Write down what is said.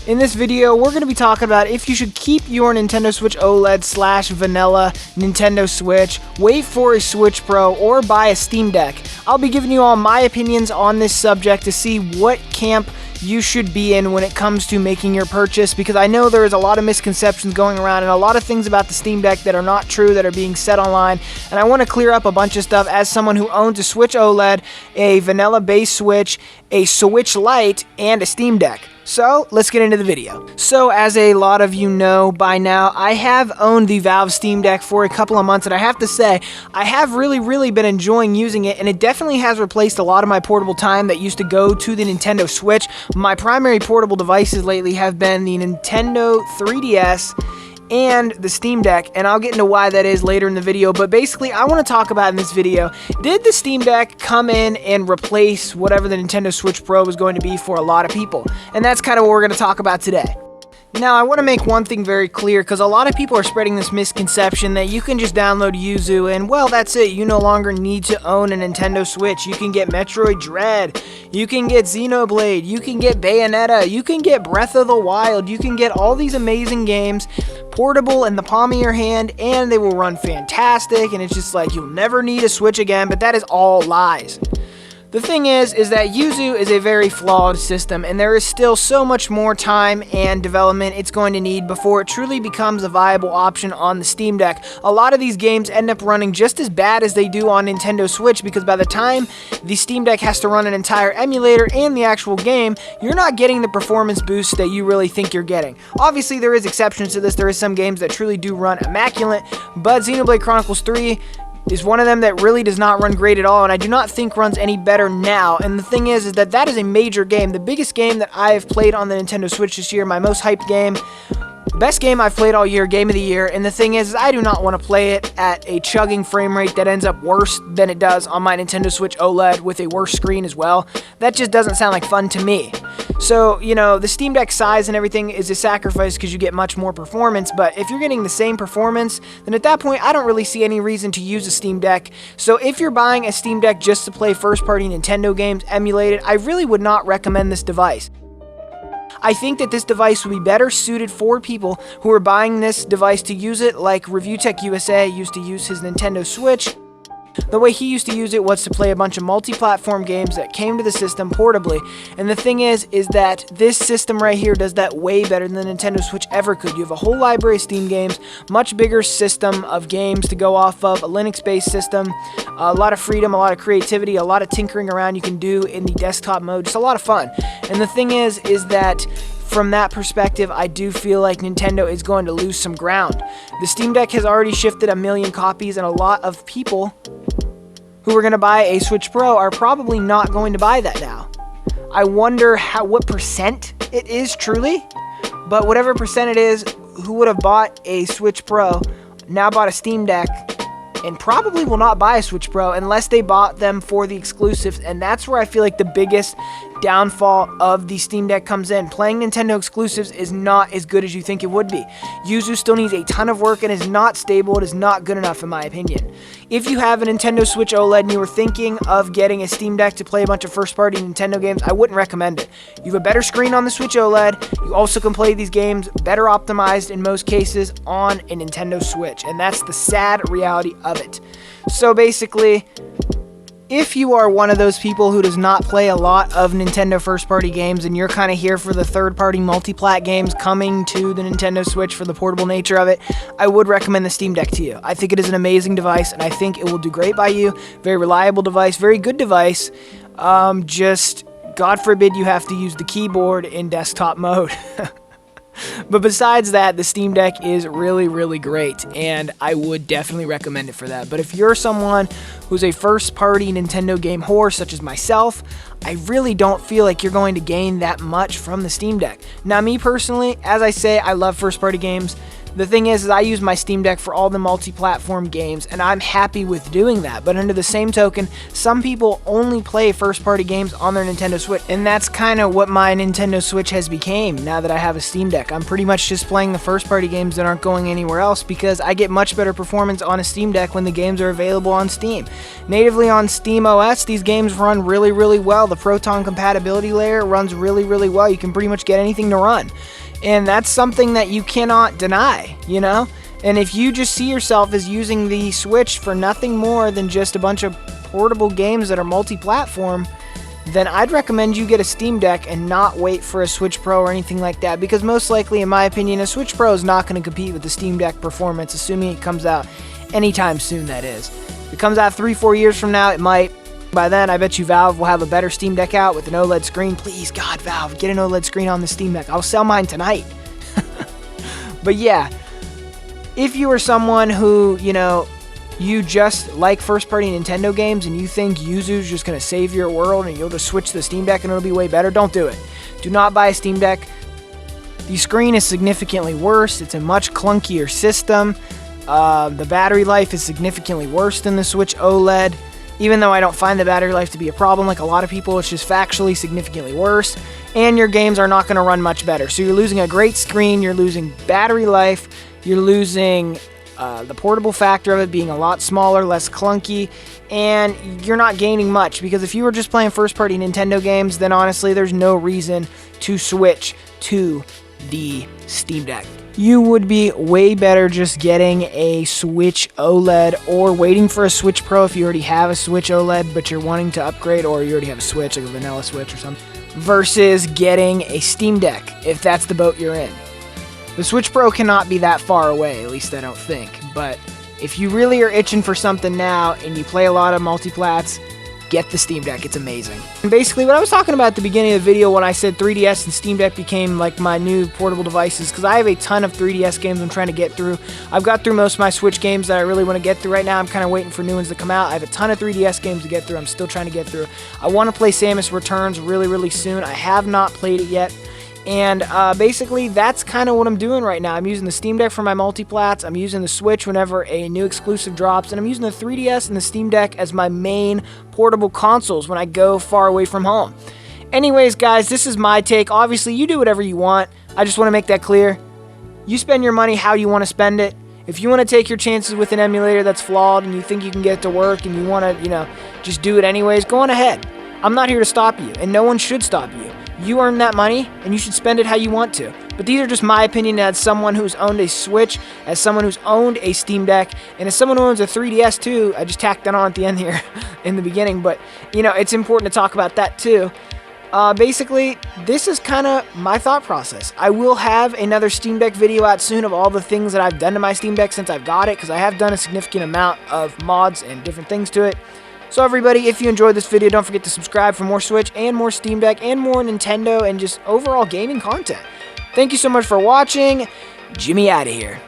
In this video, we're going to be talking about if you should keep your Nintendo Switch OLED / vanilla Nintendo Switch, wait for a Switch Pro, or buy a Steam Deck. I'll be giving you all my opinions on this subject to see what camp you should be in when it comes to making your purchase, because I know there is a lot of misconceptions going around and a lot of things about the Steam Deck that are not true that are being said online, and I want to clear up a bunch of stuff as someone who owns a Switch OLED, a vanilla base Switch, a Switch Lite, and a Steam Deck. So, let's get into the video. So, as a lot of you know by now, I have owned the Valve Steam Deck for a couple of months, and I have to say, I have really been enjoying using it, and it definitely has replaced a lot of my portable time that used to go to the Nintendo Switch. My primary portable devices lately have been the Nintendo 3DS and the Steam Deck, and I'll get into why that is later in the video, but basically I want to talk about in this video, did the Steam Deck come in and replace whatever the Nintendo Switch Pro was going to be for a lot of people? And that's kind of what we're going to talk about today. Now, I want to make one thing very clear, because a lot of people are spreading this misconception that you can just download Yuzu and, well, that's it. You no longer need to own a Nintendo Switch. You can get Metroid Dread, you can get Xenoblade, you can get Bayonetta, you can get Breath of the Wild, you can get all these amazing games portable in the palm of your hand, and they will run fantastic, and it's just like you'll never need a Switch again, but that is all lies. The thing is that Yuzu is a very flawed system, and there is still so much more time and development it's going to need before it truly becomes a viable option on the Steam Deck. A lot of these games end up running just as bad as they do on Nintendo Switch, because by the time the Steam Deck has to run an entire emulator and the actual game, you're not getting the performance boost that you really think you're getting. Obviously, there is exceptions to this. There is some games that truly do run immaculate, but Xenoblade Chronicles 3 is one of them that really does not run great at all, and I do not think runs any better now. And the thing is that that is a major game, the biggest game that I have played on the Nintendo Switch this year, my most hyped game, best game I've played all year, game of the year. And the thing is I do not want to play it at a chugging frame rate that ends up worse than it does on my Nintendo Switch OLED with a worse screen as well. That just doesn't sound like fun to me. So, you know, the Steam Deck size and everything is a sacrifice because you get much more performance, but if you're getting the same performance, then at that point, I don't really see any reason to use a Steam Deck. So if you're buying a Steam Deck just to play first-party Nintendo games emulated, I really would not recommend this device. I think that this device would be better suited for people who are buying this device to use it like ReviewTech USA used to use his Nintendo Switch. The way he used to use it was to play a bunch of multi-platform games that came to the system portably. And the thing is that this system right here does that way better than the Nintendo Switch ever could. You have a whole library of Steam games, much bigger system of games to go off of, a Linux-based system, a lot of freedom, a lot of creativity, a lot of tinkering around you can do in the desktop mode, just a lot of fun. And the thing is that from that perspective, I do feel like Nintendo is going to lose some ground. The Steam Deck has already shifted 1 million copies, and a lot of people who are going to buy a Switch Pro are probably not going to buy that now. I wonder what percent it is truly, but whatever percent it is, who would have bought a Switch Pro now bought a Steam Deck and probably will not buy a Switch Pro unless they bought them for the exclusives, and that's where I feel like the biggest downfall of the Steam Deck comes in. Playing Nintendo exclusives is not as good as you think it would be. Yuzu still needs a ton of work and is not stable. It is not good enough in my opinion. If you have a Nintendo Switch OLED and you were thinking of getting a Steam Deck to play a bunch of first-party Nintendo games, I wouldn't recommend it. You have a better screen on the Switch OLED. You also can play these games better optimized in most cases on a Nintendo Switch, and that's the sad reality of it. So basically, if you are one of those people who does not play a lot of Nintendo first-party games and you're kind of here for the third-party multi-plat games coming to the Nintendo Switch for the portable nature of it, I would recommend the Steam Deck to you. I think it is an amazing device, and I think it will do great by you. Very reliable device, very good device. Just, God forbid you have to use the keyboard in desktop mode. But besides that, the Steam Deck is really great, and I would definitely recommend it for that. But if you're someone who's a first-party Nintendo game whore, such as myself, I really don't feel like you're going to gain that much from the Steam Deck. Now, me personally, as I say, I love first-party games. The thing is I use my Steam Deck for all the multi-platform games, and I'm happy with doing that. But under the same token, some people only play first-party games on their Nintendo Switch, and that's kind of what my Nintendo Switch has become now that I have a Steam Deck. I'm pretty much just playing the first-party games that aren't going anywhere else because I get much better performance on a Steam Deck when the games are available on Steam. Natively on Steam OS, these games run really, really well. The Proton compatibility layer runs really, really well. You can pretty much get anything to run. And that's something that you cannot deny, you know? And if you just see yourself as using the Switch for nothing more than just a bunch of portable games that are multi-platform, then I'd recommend you get a Steam Deck and not wait for a Switch Pro or anything like that, because most likely, in my opinion, a Switch Pro is not going to compete with the Steam Deck performance, assuming it comes out anytime soon, that is. If it comes out 3-4 years from now, it might. By then, I bet you Valve will have a better Steam Deck out with an OLED screen. Please, God, Valve, get an OLED screen on the Steam Deck. I'll sell mine tonight. But yeah, if you are someone who, you know, you just like first-party Nintendo games and you think Yuzu's just going to save your world and you'll just switch to the Steam Deck and it'll be way better, don't do it. Do not buy a Steam Deck. The screen is significantly worse. It's a much clunkier system. The battery life is significantly worse than the Switch OLED. Even though I don't find the battery life to be a problem like a lot of people, it's just factually significantly worse. And your games are not going to run much better. So you're losing a great screen, you're losing battery life, you're losing the portable factor of it being a lot smaller, less clunky, and you're not gaining much. Because if you were just playing first-party Nintendo games, then honestly, there's no reason to switch to the Steam Deck. You would be way better just getting a Switch OLED or waiting for a Switch Pro if you already have a Switch OLED but you're wanting to upgrade, or you already have a Switch, like a vanilla Switch or something, versus getting a Steam Deck if that's the boat you're in. The Switch Pro cannot be that far away, at least I don't think, but if you really are itching for something now and you play a lot of multiplats, get the Steam Deck. It's amazing. And basically what I was talking about at the beginning of the video when I said 3DS and Steam Deck became like my new portable devices, because I have a ton of 3DS games I'm trying to get through. I've got through most of my Switch games that I really want to get through right now. I'm kind of waiting for new ones to come out. I have a ton of 3DS games to get through. I'm still trying to get through. I want to play Samus Returns really, really soon. I have not played it yet. And basically, that's kind of what I'm doing right now. I'm using the Steam Deck for my multiplats. I'm using the Switch whenever a new exclusive drops. And I'm using the 3DS and the Steam Deck as my main portable consoles when I go far away from home. Anyways, guys, this is my take. Obviously, you do whatever you want. I just want to make that clear. You spend your money how you want to spend it. If you want to take your chances with an emulator that's flawed and you think you can get it to work and you want to, you know, just do it anyways, go on ahead. I'm not here to stop you, and no one should stop you. You earn that money, and you should spend it how you want to. But these are just my opinion as someone who's owned a Switch, as someone who's owned a Steam Deck, and as someone who owns a 3DS too. I just tacked that on at the end here in the beginning, but, you know, it's important to talk about that too. Basically, this is kind of my thought process. I will have another Steam Deck video out soon of all the things that I've done to my Steam Deck since I've got it, because I have done a significant amount of mods and different things to it. So everybody, if you enjoyed this video, don't forget to subscribe for more Switch and more Steam Deck and more Nintendo and just overall gaming content. Thank you so much for watching. Jimmy out of here.